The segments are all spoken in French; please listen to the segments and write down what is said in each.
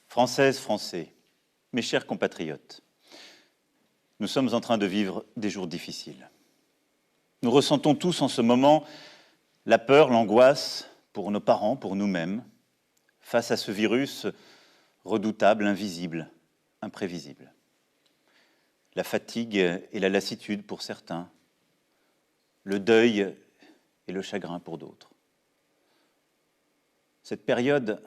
Françaises, Français, mes chers compatriotes, nous sommes en train de vivre des jours difficiles. Nous ressentons tous en ce moment la peur, l'angoisse pour nos parents, pour nous-mêmes, face à ce virus redoutable, invisible, imprévisible. La fatigue et la lassitude pour certains, le deuil et le chagrin pour d'autres. Cette période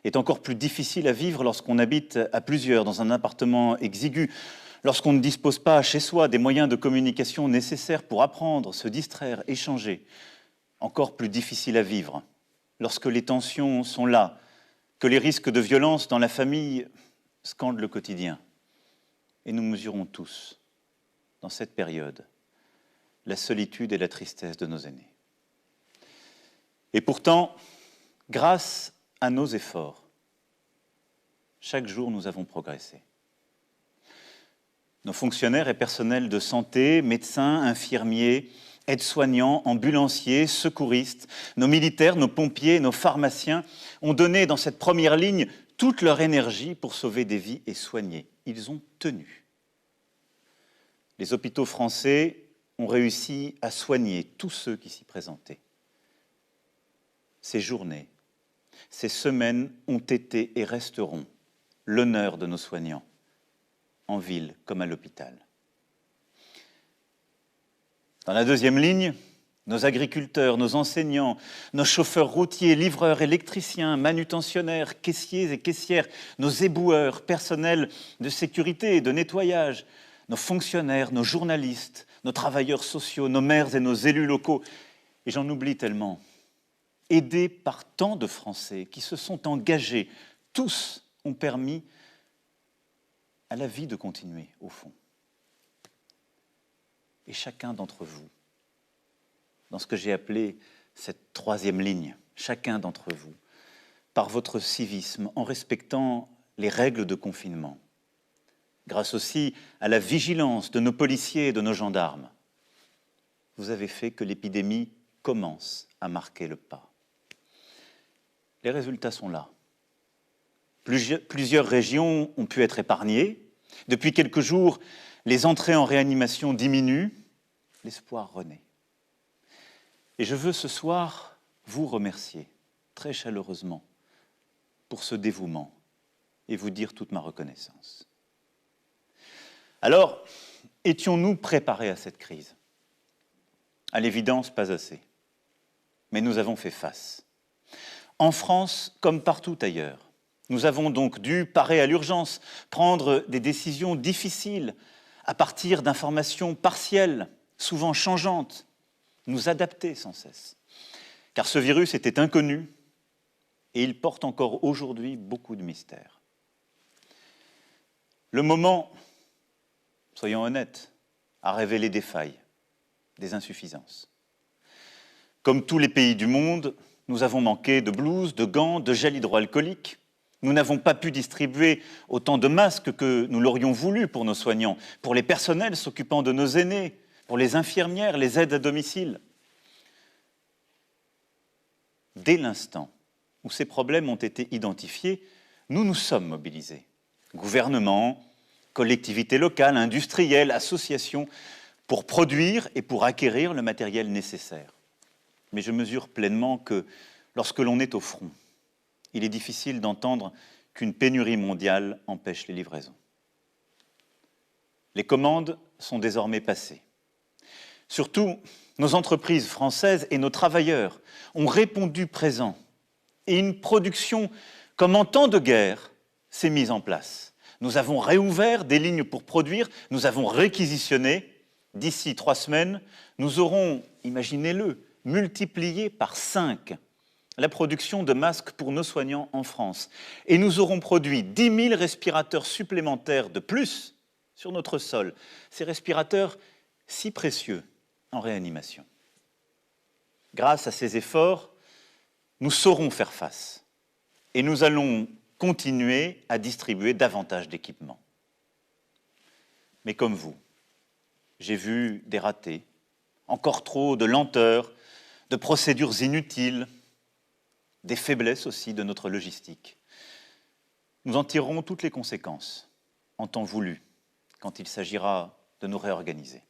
est encore plus difficile à vivre lorsqu'on habite à plusieurs dans un appartement exigu, lorsqu'on ne dispose pas chez soi des moyens de communication nécessaires pour apprendre, se distraire, échanger. Encore plus difficile à vivre lorsque les tensions sont là, que les risques de violence dans la famille scandent le quotidien. Et nous mesurons tous, dans cette période, la solitude et la tristesse de nos aînés. Et pourtant, grâce à nos efforts, chaque jour nous avons progressé. Nos fonctionnaires et personnels de santé, médecins, infirmiers, aides-soignants, ambulanciers, secouristes, nos militaires, nos pompiers, nos pharmaciens ont donné dans cette première ligne toute leur énergie pour sauver des vies et soigner. Ils ont tenu. Les hôpitaux français ont réussi à soigner tous ceux qui s'y présentaient. Ces journées, ces semaines ont été et resteront l'honneur de nos soignants, en ville comme à l'hôpital. Dans la deuxième ligne, nos agriculteurs, nos enseignants, nos chauffeurs routiers, livreurs, électriciens, manutentionnaires, caissiers et caissières, nos éboueurs, personnels de sécurité et de nettoyage, nos fonctionnaires, nos journalistes, nos travailleurs sociaux, nos maires et nos élus locaux, et j'en oublie tellement, aidés par tant de Français qui se sont engagés, tous ont permis à la vie de continuer, au fond. Et chacun d'entre vous, dans ce que j'ai appelé cette troisième ligne, chacun d'entre vous, par votre civisme, en respectant les règles de confinement, grâce aussi à la vigilance de nos policiers et de nos gendarmes, vous avez fait que l'épidémie commence à marquer le pas. Les résultats sont là. Plusieurs régions ont pu être épargnées. Depuis quelques jours, les entrées en réanimation diminuent. L'espoir renaît. Et je veux ce soir vous remercier très chaleureusement pour ce dévouement et vous dire toute ma reconnaissance. Alors, étions-nous préparés à cette crise? À l'évidence, pas assez. Mais nous avons fait face. En France, comme partout ailleurs, nous avons donc dû parer à l'urgence, prendre des décisions difficiles à partir d'informations partielles, souvent changeantes, nous adapter sans cesse. Car ce virus était inconnu et il porte encore aujourd'hui beaucoup de mystères. Le moment, soyons honnêtes, a révélé des failles, des insuffisances. Comme tous les pays du monde, nous avons manqué de blouses, de gants, de gel hydroalcoolique. Nous n'avons pas pu distribuer autant de masques que nous l'aurions voulu pour nos soignants, pour les personnels s'occupant de nos aînés, pour les infirmières, les aides à domicile. Dès l'instant où ces problèmes ont été identifiés, nous nous sommes mobilisés. Gouvernement, collectivités locales, industriels, associations, pour produire et pour acquérir le matériel nécessaire. Mais je mesure pleinement que lorsque l'on est au front, il est difficile d'entendre qu'une pénurie mondiale empêche les livraisons. Les commandes sont désormais passées. Surtout, nos entreprises françaises et nos travailleurs ont répondu présents et une production comme en temps de guerre s'est mise en place. Nous avons réouvert des lignes pour produire, nous avons réquisitionné. D'ici 3 semaines, nous aurons, imaginez-le, multiplié par 5 la production de masques pour nos soignants en France. Et nous aurons produit 10 000 respirateurs supplémentaires de plus sur notre sol. Ces respirateurs si précieux en réanimation. Grâce à ces efforts, nous saurons faire face. Et nous allons continuer à distribuer davantage d'équipements. Mais comme vous, j'ai vu des ratés, encore trop de lenteur, de procédures inutiles, des faiblesses aussi de notre logistique. Nous en tirerons toutes les conséquences, en temps voulu, quand il s'agira de nous réorganiser.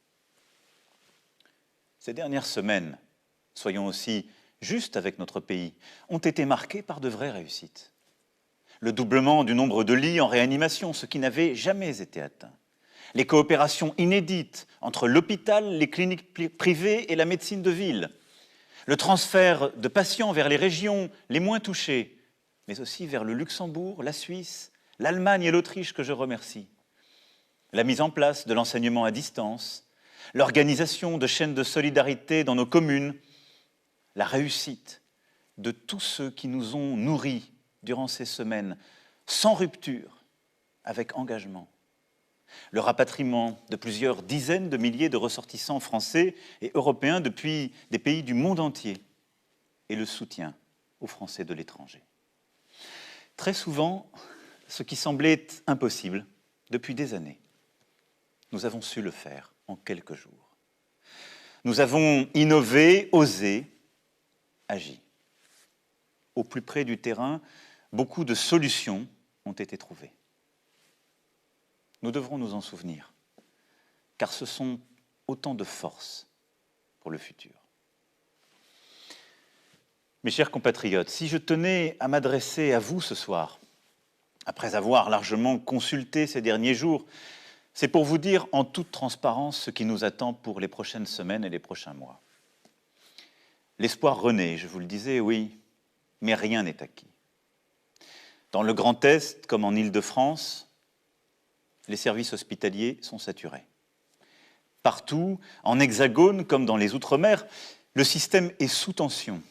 Ces dernières semaines, soyons aussi justes avec notre pays, ont été marquées par de vraies réussites. Le doublement du nombre de lits en réanimation, ce qui n'avait jamais été atteint. Les coopérations inédites entre l'hôpital, les cliniques privées et la médecine de ville. Le transfert de patients vers les régions les moins touchées, mais aussi vers le Luxembourg, la Suisse, l'Allemagne et l'Autriche que je remercie. La mise en place de l'enseignement à distance, l'organisation de chaînes de solidarité dans nos communes, la réussite de tous ceux qui nous ont nourris durant ces semaines, sans rupture, avec engagement. Le rapatriement de plusieurs dizaines de milliers de ressortissants français et européens depuis des pays du monde entier et le soutien aux Français de l'étranger. Très souvent, ce qui semblait impossible depuis des années, nous avons su le faire en quelques jours. Nous avons innové, osé, agi. Au plus près du terrain, beaucoup de solutions ont été trouvées. Nous devrons nous en souvenir, car ce sont autant de forces pour le futur. Mes chers compatriotes, si je tenais à m'adresser à vous ce soir, après avoir largement consulté ces derniers jours, c'est pour vous dire en toute transparence ce qui nous attend pour les prochaines semaines et les prochains mois. L'espoir renaît, je vous le disais, oui, mais rien n'est acquis. Dans le Grand Est, comme en Île-de-France, les services hospitaliers sont saturés. Partout, en Hexagone comme dans les Outre-mer, le système est sous tension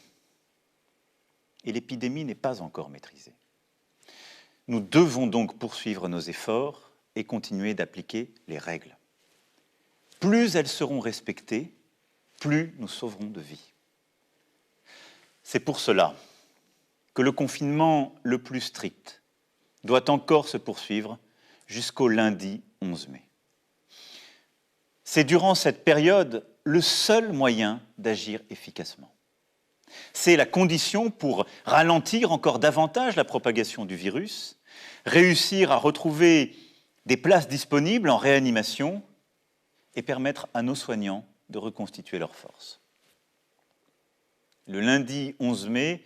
et l'épidémie n'est pas encore maîtrisée. Nous devons donc poursuivre nos efforts et continuer d'appliquer les règles. Plus elles seront respectées, plus nous sauverons de vies. C'est pour cela que le confinement le plus strict doit encore se poursuivre jusqu'au lundi 11 mai. C'est durant cette période le seul moyen d'agir efficacement. C'est la condition pour ralentir encore davantage la propagation du virus, réussir à retrouver des places disponibles en réanimation et permettre à nos soignants de reconstituer leurs forces. Le lundi 11 mai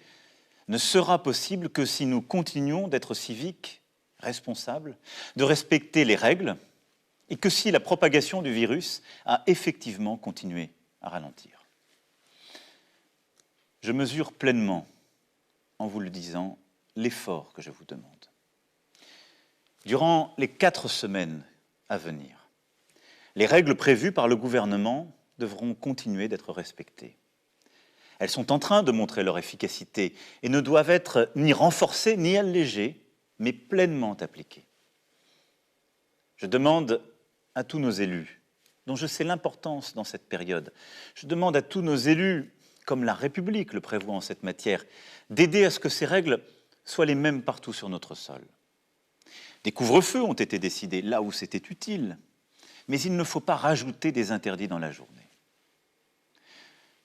ne sera possible que si nous continuons d'être civiques, responsables, de respecter les règles et que si la propagation du virus a effectivement continué à ralentir. Je mesure pleinement, en vous le disant, l'effort que je vous demande. Durant les 4 semaines à venir, les règles prévues par le gouvernement devront continuer d'être respectées. Elles sont en train de montrer leur efficacité et ne doivent être ni renforcées ni allégées, mais pleinement appliquées. Je demande à tous nos élus, dont je sais l'importance dans cette période, je demande à tous nos élus, comme la République le prévoit en cette matière, d'aider à ce que ces règles soient les mêmes partout sur notre sol. Des couvre-feux ont été décidés là où c'était utile, mais il ne faut pas rajouter des interdits dans la journée.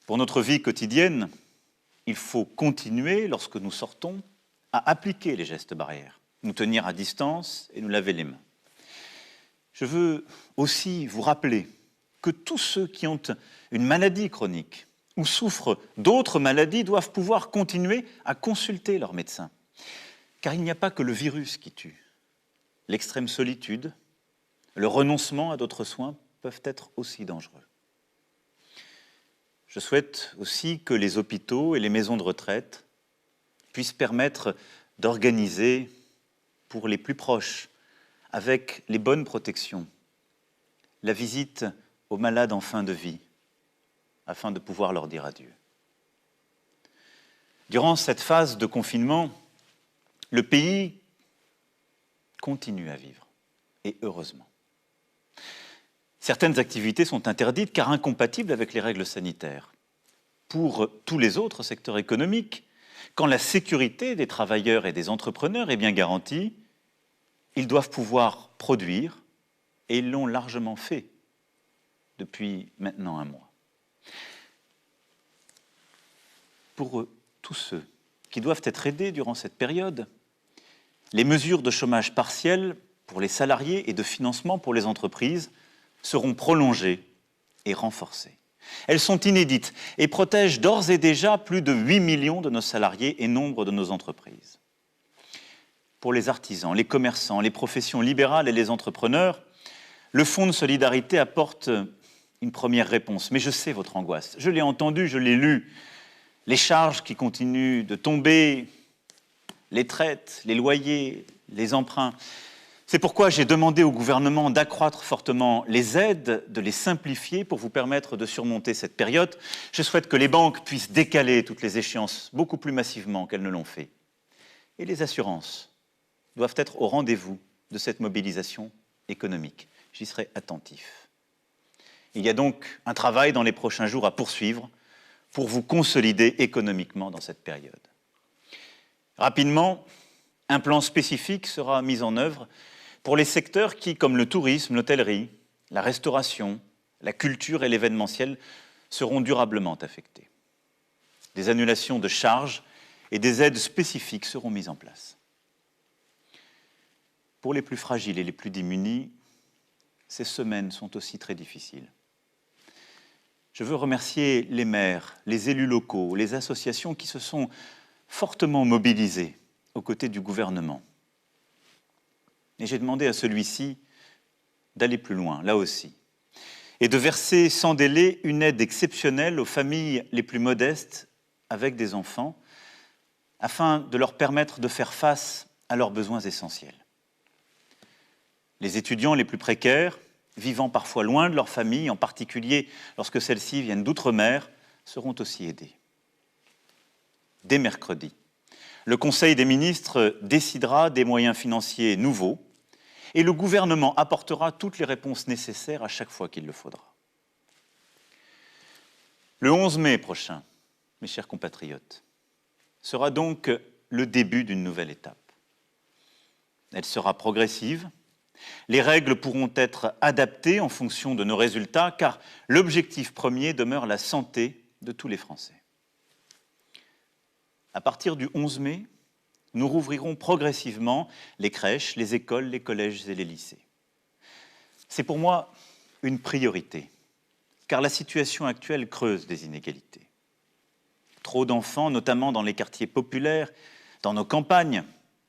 Pour notre vie quotidienne, il faut continuer, lorsque nous sortons, à appliquer les gestes barrières, nous tenir à distance et nous laver les mains. Je veux aussi vous rappeler que tous ceux qui ont une maladie chronique ou souffrent d'autres maladies doivent pouvoir continuer à consulter leur médecin. Car il n'y a pas que le virus qui tue. L'extrême solitude, le renoncement à d'autres soins peuvent être aussi dangereux. Je souhaite aussi que les hôpitaux et les maisons de retraite puissent permettre d'organiser pour les plus proches, avec les bonnes protections, la visite aux malades en fin de vie, afin de pouvoir leur dire adieu. Durant cette phase de confinement, le pays continue à vivre, et heureusement. Certaines activités sont interdites car incompatibles avec les règles sanitaires. Pour tous les autres secteurs économiques, quand la sécurité des travailleurs et des entrepreneurs est bien garantie, ils doivent pouvoir produire, et ils l'ont largement fait depuis maintenant un mois. Pour tous ceux qui doivent être aidés durant cette période, Les mesures de chômage partiel pour les salariés et de financement pour les entreprises seront prolongées et renforcées. Elles sont inédites et protègent d'ores et déjà plus de 8 millions de nos salariés et nombre de nos entreprises. Pour les artisans, les commerçants, les professions libérales et les entrepreneurs, le Fonds de solidarité apporte une première réponse. Mais je sais votre angoisse. Je l'ai entendu, je l'ai lu. Les charges qui continuent de tomber, les traites, les loyers, les emprunts. C'est pourquoi j'ai demandé au gouvernement d'accroître fortement les aides, de les simplifier pour vous permettre de surmonter cette période. Je souhaite que les banques puissent décaler toutes les échéances beaucoup plus massivement qu'elles ne l'ont fait. Et les assurances doivent être au rendez-vous de cette mobilisation économique. J'y serai attentif. Il y a donc un travail dans les prochains jours à poursuivre pour vous consolider économiquement dans cette période. Rapidement, un plan spécifique sera mis en œuvre pour les secteurs qui, comme le tourisme, l'hôtellerie, la restauration, la culture et l'événementiel, seront durablement affectés. Des annulations de charges et des aides spécifiques seront mises en place. Pour les plus fragiles et les plus démunis, ces semaines sont aussi très difficiles. Je veux remercier les maires, les élus locaux, les associations qui se sont fortement mobilisés aux côtés du gouvernement. Et j'ai demandé à celui-ci d'aller plus loin, là aussi, et de verser sans délai une aide exceptionnelle aux familles les plus modestes avec des enfants, afin de leur permettre de faire face à leurs besoins essentiels. Les étudiants les plus précaires, vivant parfois loin de leur famille, en particulier lorsque celles-ci viennent d'outre-mer, seront aussi aidés. Dès mercredi, le Conseil des ministres décidera des moyens financiers nouveaux et le gouvernement apportera toutes les réponses nécessaires à chaque fois qu'il le faudra. Le 11 mai prochain, mes chers compatriotes, sera donc le début d'une nouvelle étape. Elle sera progressive. Les règles pourront être adaptées en fonction de nos résultats, car l'objectif premier demeure la santé de tous les Français. À partir du 11 mai, nous rouvrirons progressivement les crèches, les écoles, les collèges et les lycées. C'est pour moi une priorité, car la situation actuelle creuse des inégalités. Trop d'enfants, notamment dans les quartiers populaires, dans nos campagnes,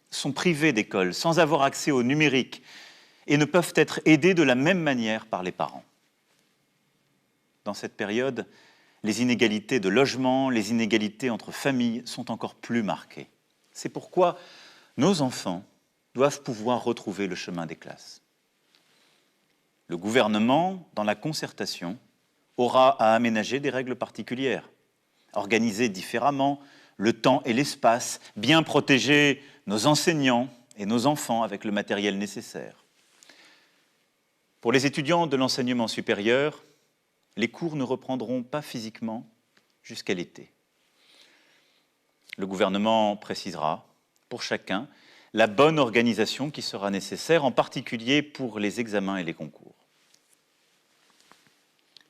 sont privés d'école, sans avoir accès au numérique, et ne peuvent être aidés de la même manière par les parents. Dans cette période, les inégalités de logement, les inégalités entre familles sont encore plus marquées. C'est pourquoi nos enfants doivent pouvoir retrouver le chemin des classes. Le gouvernement, dans la concertation, aura à aménager des règles particulières, organiser différemment le temps et l'espace, bien protéger nos enseignants et nos enfants avec le matériel nécessaire. Pour les étudiants de l'enseignement supérieur, les cours ne reprendront pas physiquement jusqu'à l'été. Le gouvernement précisera, pour chacun, la bonne organisation qui sera nécessaire, en particulier pour les examens et les concours.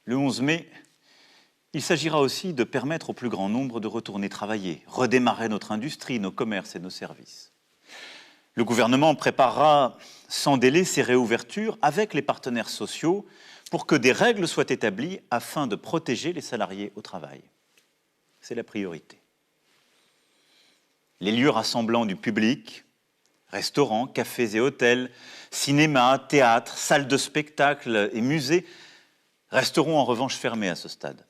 Le 11 mai, il s'agira aussi de permettre au plus grand nombre de retourner travailler, redémarrer notre industrie, nos commerces et nos services. Le gouvernement préparera sans délai ces réouvertures avec les partenaires sociaux pour que des règles soient établies afin de protéger les salariés au travail. C'est la priorité. Les lieux rassemblant du public, restaurants, cafés et hôtels, cinémas, théâtres, salles de spectacle et musées resteront en revanche fermés à ce stade.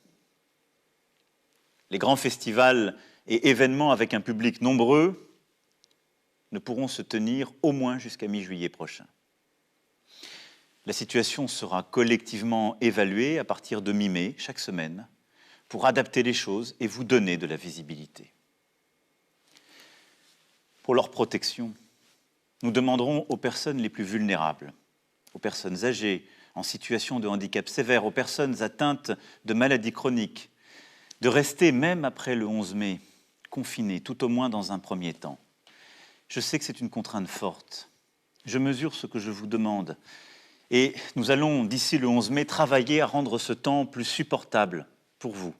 Les grands festivals et événements avec un public nombreux ne pourront se tenir au moins jusqu'à mi-juillet prochain. La situation sera collectivement évaluée à partir de mi-mai, chaque semaine, pour adapter les choses et vous donner de la visibilité. Pour leur protection, nous demanderons aux personnes les plus vulnérables, aux personnes âgées, en situation de handicap sévère, aux personnes atteintes de maladies chroniques, de rester, même après le 11 mai, confinées, tout au moins dans un premier temps. Je sais que c'est une contrainte forte. Je mesure ce que je vous demande. Et nous allons, d'ici le 11 mai, travailler à rendre ce temps plus supportable pour vous.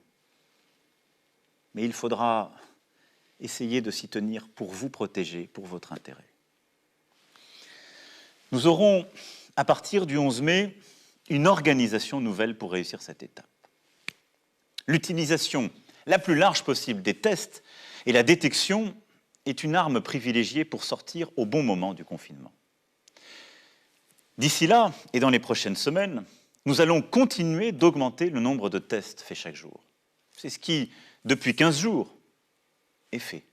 Mais il faudra essayer de s'y tenir pour vous protéger, pour votre intérêt. Nous aurons, à partir du 11 mai, une organisation nouvelle pour réussir cette étape. L'utilisation la plus large possible des tests et la détection est une arme privilégiée pour sortir au bon moment du confinement. D'ici là, et dans les prochaines semaines, nous allons continuer d'augmenter le nombre de tests faits chaque jour. C'est ce qui, depuis 15 jours, est fait.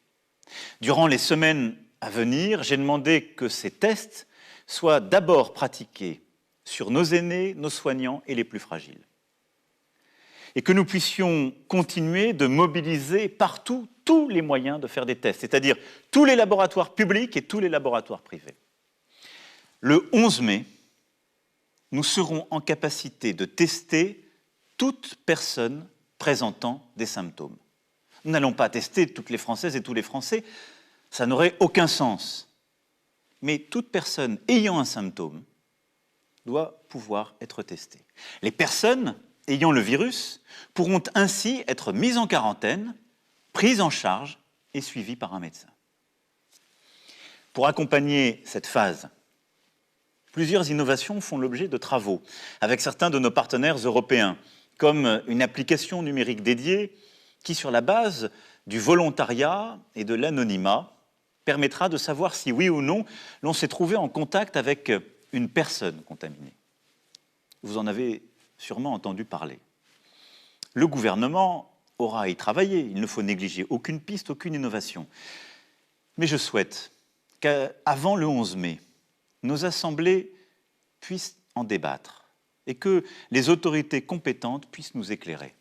Durant les semaines à venir, j'ai demandé que ces tests soient d'abord pratiqués sur nos aînés, nos soignants et les plus fragiles. Et que nous puissions continuer de mobiliser partout tous les moyens de faire des tests, c'est-à-dire tous les laboratoires publics et tous les laboratoires privés. Le 11 mai, nous serons en capacité de tester toute personne présentant des symptômes. Nous n'allons pas tester toutes les Françaises et tous les Français, ça n'aurait aucun sens. Mais toute personne ayant un symptôme doit pouvoir être testée. Les personnes ayant le virus pourront ainsi être mises en quarantaine, prises en charge et suivies par un médecin. Pour accompagner cette phase, plusieurs innovations font l'objet de travaux avec certains de nos partenaires européens, comme une application numérique dédiée qui, sur la base du volontariat et de l'anonymat, permettra de savoir si oui ou non l'on s'est trouvé en contact avec une personne contaminée. Vous en avez sûrement entendu parler. Le gouvernement aura à y travailler, il ne faut négliger aucune piste, aucune innovation. Mais je souhaite qu'avant le 11 mai, nos assemblées puissent en débattre et que les autorités compétentes puissent nous éclairer.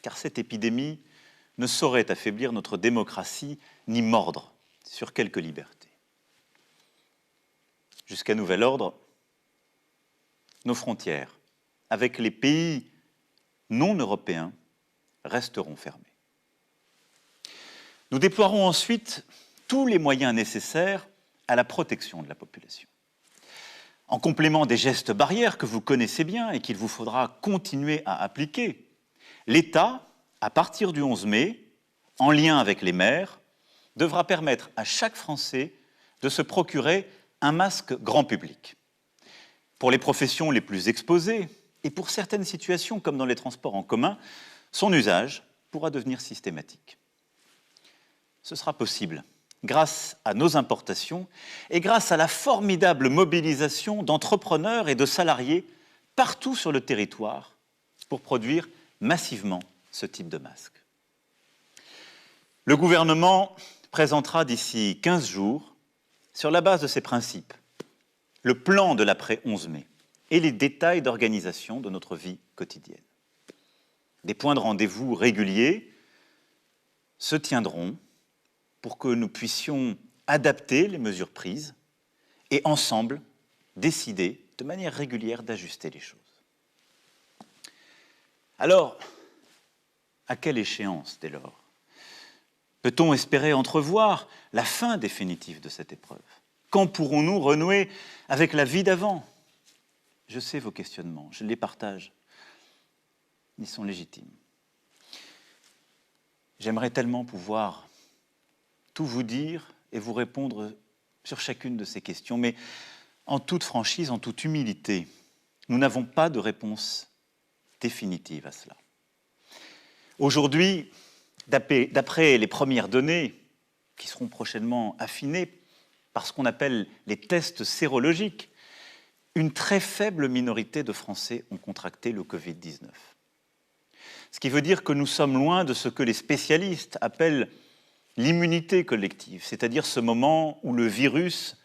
Car cette épidémie ne saurait affaiblir notre démocratie ni mordre sur quelques libertés. Jusqu'à nouvel ordre, nos frontières avec les pays non européens resteront fermées. Nous déploierons ensuite tous les moyens nécessaires à la protection de la population. En complément des gestes barrières que vous connaissez bien et qu'il vous faudra continuer à appliquer, l'État, à partir du 11 mai, en lien avec les maires, devra permettre à chaque Français de se procurer un masque grand public. Pour les professions les plus exposées et pour certaines situations comme dans les transports en commun, son usage pourra devenir systématique. Ce sera possible grâce à nos importations et grâce à la formidable mobilisation d'entrepreneurs et de salariés partout sur le territoire pour produire massivement ce type de masque. Le gouvernement présentera d'ici 15 jours, sur la base de ces principes, le plan de l'après-11 mai et les détails d'organisation de notre vie quotidienne. Des points de rendez-vous réguliers se tiendront pour que nous puissions adapter les mesures prises et ensemble décider de manière régulière d'ajuster les choses. Alors, à quelle échéance dès lors peut-on espérer entrevoir la fin définitive de cette épreuve? Quand pourrons-nous renouer avec la vie d'avant? Je sais vos questionnements, je les partage. Ils sont légitimes. J'aimerais tellement pouvoir tout vous dire et vous répondre sur chacune de ces questions, mais en toute franchise, en toute humilité, nous n'avons pas de réponse définitive à cela. Aujourd'hui, d'après les premières données qui seront prochainement affinées par ce qu'on appelle les tests sérologiques, une très faible minorité de Français ont contracté le Covid-19. Ce qui veut dire que nous sommes loin de ce que les spécialistes appellent l'immunité collective, c'est-à-dire ce moment où le virus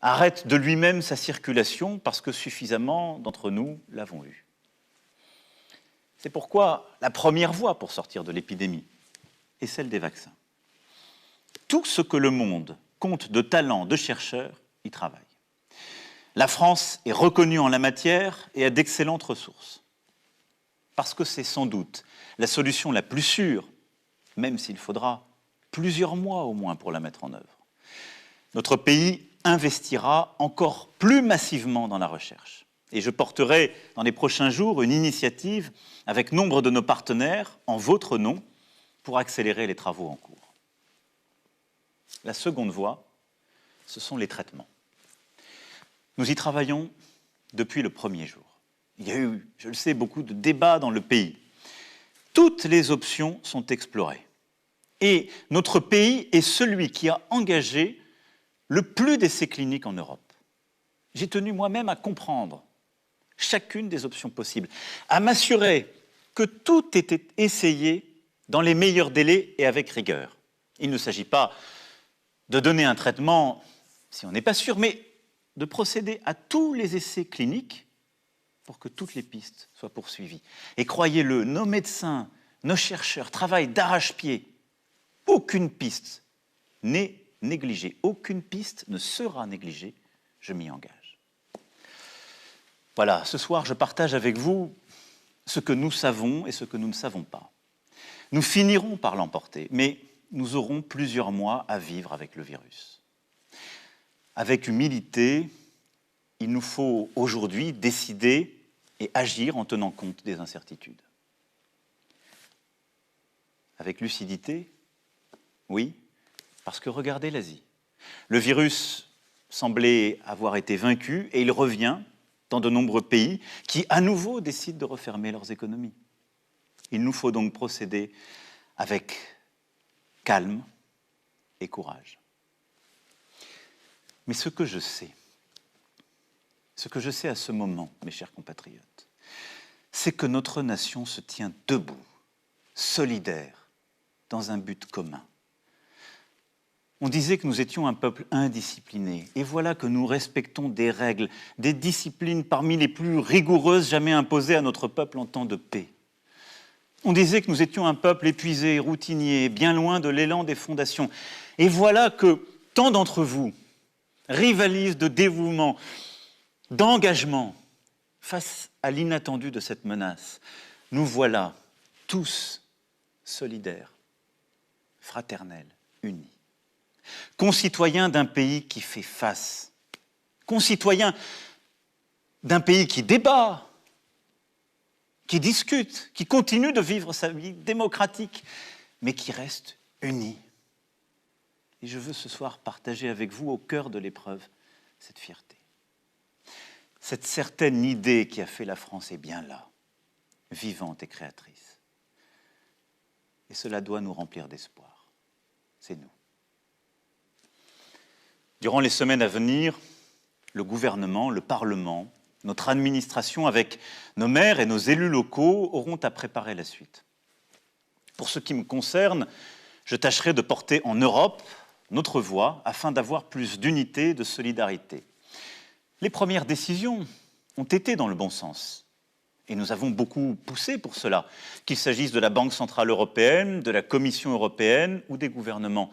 arrête de lui-même sa circulation parce que suffisamment d'entre nous l'avons eu. C'est pourquoi la première voie pour sortir de l'épidémie est celle des vaccins. Tout ce que le monde compte de talents, de chercheurs, y travaille. La France est reconnue en la matière et a d'excellentes ressources. Parce que c'est sans doute la solution la plus sûre, même s'il faudra plusieurs mois au moins pour la mettre en œuvre. Notre pays investira encore plus massivement dans la recherche. Et je porterai dans les prochains jours une initiative avec nombre de nos partenaires en votre nom pour accélérer les travaux en cours. La seconde voie, ce sont les traitements. Nous y travaillons depuis le premier jour. Il y a eu, je le sais, beaucoup de débats dans le pays. Toutes les options sont explorées. Et notre pays est celui qui a engagé le plus d'essais cliniques en Europe. J'ai tenu moi-même à comprendre chacune des options possibles, à m'assurer que tout était essayé dans les meilleurs délais et avec rigueur. Il ne s'agit pas de donner un traitement si on n'est pas sûr, mais de procéder à tous les essais cliniques pour que toutes les pistes soient poursuivies. Et croyez-le, nos médecins, nos chercheurs travaillent d'arrache-pied. Aucune piste n'est négligée, aucune piste ne sera négligée, je m'y engage. Voilà, ce soir, je partage avec vous ce que nous savons et ce que nous ne savons pas. Nous finirons par l'emporter, mais nous aurons plusieurs mois à vivre avec le virus. Avec humilité, il nous faut aujourd'hui décider et agir en tenant compte des incertitudes. Avec lucidité, oui, parce que regardez l'Asie. Le virus semblait avoir été vaincu et il revient dans de nombreux pays qui, à nouveau, décident de refermer leurs économies. Il nous faut donc procéder avec calme et courage. Mais ce que je sais à ce moment, mes chers compatriotes, c'est que notre nation se tient debout, solidaire, dans un but commun. On disait que nous étions un peuple indiscipliné, et voilà que nous respectons des règles, des disciplines parmi les plus rigoureuses jamais imposées à notre peuple en temps de paix. On disait que nous étions un peuple épuisé, routinier, bien loin de l'élan des fondations. Et voilà que tant d'entre vous rivalisent de dévouement, d'engagement face à l'inattendu de cette menace. Nous voilà tous solidaires, fraternels, unis. Concitoyens d'un pays qui fait face, concitoyens d'un pays qui débat, qui discute, qui continue de vivre sa vie démocratique, mais qui reste unis. Et je veux ce soir partager avec vous, au cœur de l'épreuve, cette fierté. Cette certaine idée qui a fait la France est bien là, vivante et créatrice. Et cela doit nous remplir d'espoir. C'est nous. Durant les semaines à venir, le gouvernement, le Parlement, notre administration, avec nos maires et nos élus locaux, auront à préparer la suite. Pour ce qui me concerne, je tâcherai de porter en Europe notre voix afin d'avoir plus d'unité, de solidarité. Les premières décisions ont été dans le bon sens. Et nous avons beaucoup poussé pour cela, qu'il s'agisse de la Banque centrale européenne, de la Commission européenne ou des gouvernements.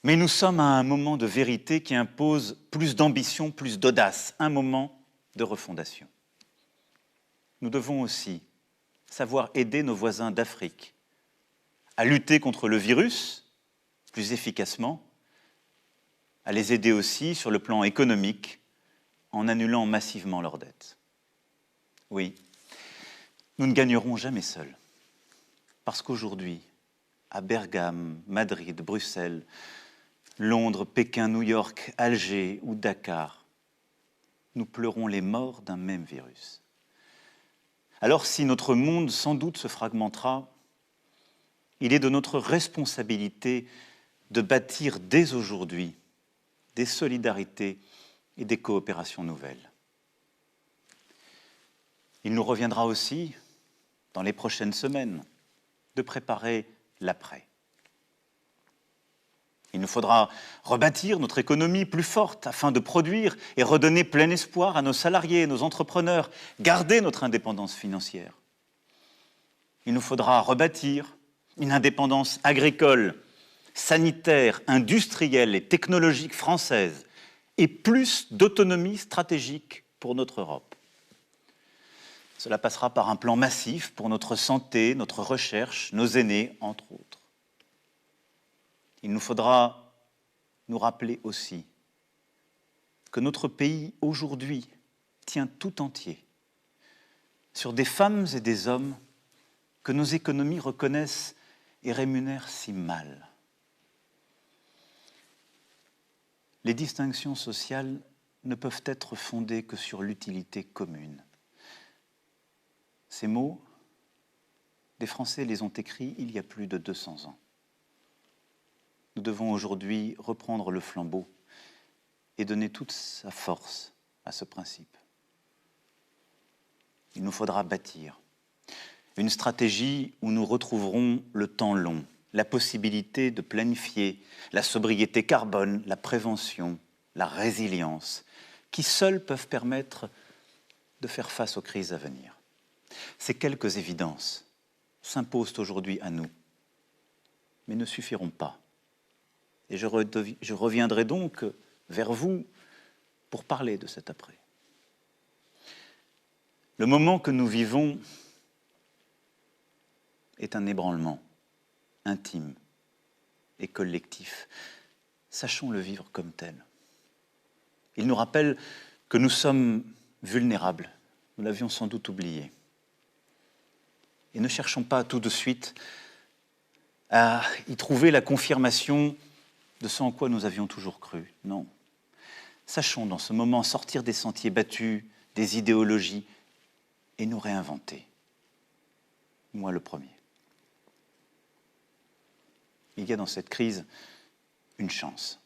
Mais nous sommes à un moment de vérité qui impose plus d'ambition, plus d'audace, un moment de refondation. Nous devons aussi savoir aider nos voisins d'Afrique à lutter contre le virus plus efficacement, à les aider aussi sur le plan économique en annulant massivement leurs dettes. Oui, nous ne gagnerons jamais seuls, parce qu'aujourd'hui, à Bergame, Madrid, Bruxelles, Londres, Pékin, New York, Alger ou Dakar, nous pleurons les morts d'un même virus. Alors si notre monde sans doute se fragmentera, il est de notre responsabilité de bâtir dès aujourd'hui des solidarités et des coopérations nouvelles. Il nous reviendra aussi, dans les prochaines semaines, de préparer l'après. Il nous faudra rebâtir notre économie plus forte afin de produire et redonner plein espoir à nos salariés, nos entrepreneurs, garder notre indépendance financière. Il nous faudra rebâtir une indépendance agricole, sanitaire, industrielle et technologique française et plus d'autonomie stratégique pour notre Europe. Cela passera par un plan massif pour notre santé, notre recherche, nos aînés, entre autres. Il nous faudra nous rappeler aussi que notre pays, aujourd'hui, tient tout entier sur des femmes et des hommes que nos économies reconnaissent et rémunèrent si mal. Les distinctions sociales ne peuvent être fondées que sur l'utilité commune. Ces mots, des Français les ont écrits il y a plus de 200 ans. Nous devons aujourd'hui reprendre le flambeau et donner toute sa force à ce principe. Il nous faudra bâtir une stratégie où nous retrouverons le temps long, la possibilité de planifier la sobriété carbone, la prévention, la résilience, qui seuls peuvent permettre de faire face aux crises à venir. Ces quelques évidences s'imposent aujourd'hui à nous, mais ne suffiront pas. Et je reviendrai donc vers vous pour parler de cet après. Le moment que nous vivons est un ébranlement intime et collectif. Sachons le vivre comme tel. Il nous rappelle que nous sommes vulnérables. Nous l'avions sans doute oublié. Et ne cherchons pas tout de suite à y trouver la confirmation de ce en quoi nous avions toujours cru. Non. Sachons dans ce moment sortir des sentiers battus, des idéologies, et nous réinventer. Moi le premier. Il y a dans cette crise une chance.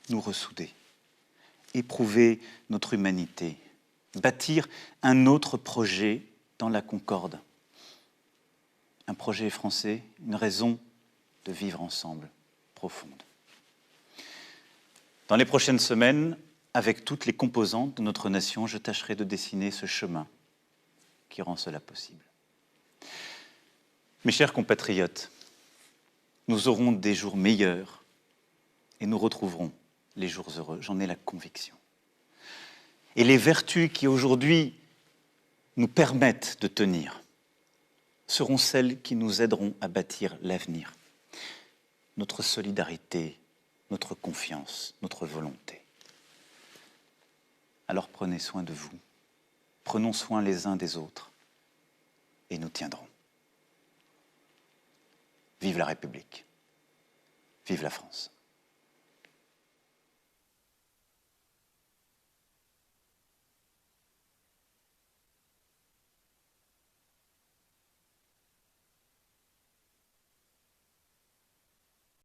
Nous ressouder, éprouver notre humanité, bâtir un autre projet dans la concorde. Un projet français, une raison de vivre ensemble, profonde. Dans les prochaines semaines, avec toutes les composantes de notre nation, je tâcherai de dessiner ce chemin qui rend cela possible. Mes chers compatriotes, nous aurons des jours meilleurs et nous retrouverons les jours heureux, j'en ai la conviction. Et les vertus qui aujourd'hui nous permettent de tenir seront celles qui nous aideront à bâtir l'avenir. Notre solidarité, notre confiance, notre volonté. Alors prenez soin de vous, prenons soin les uns des autres et nous tiendrons. Vive la République, vive la France.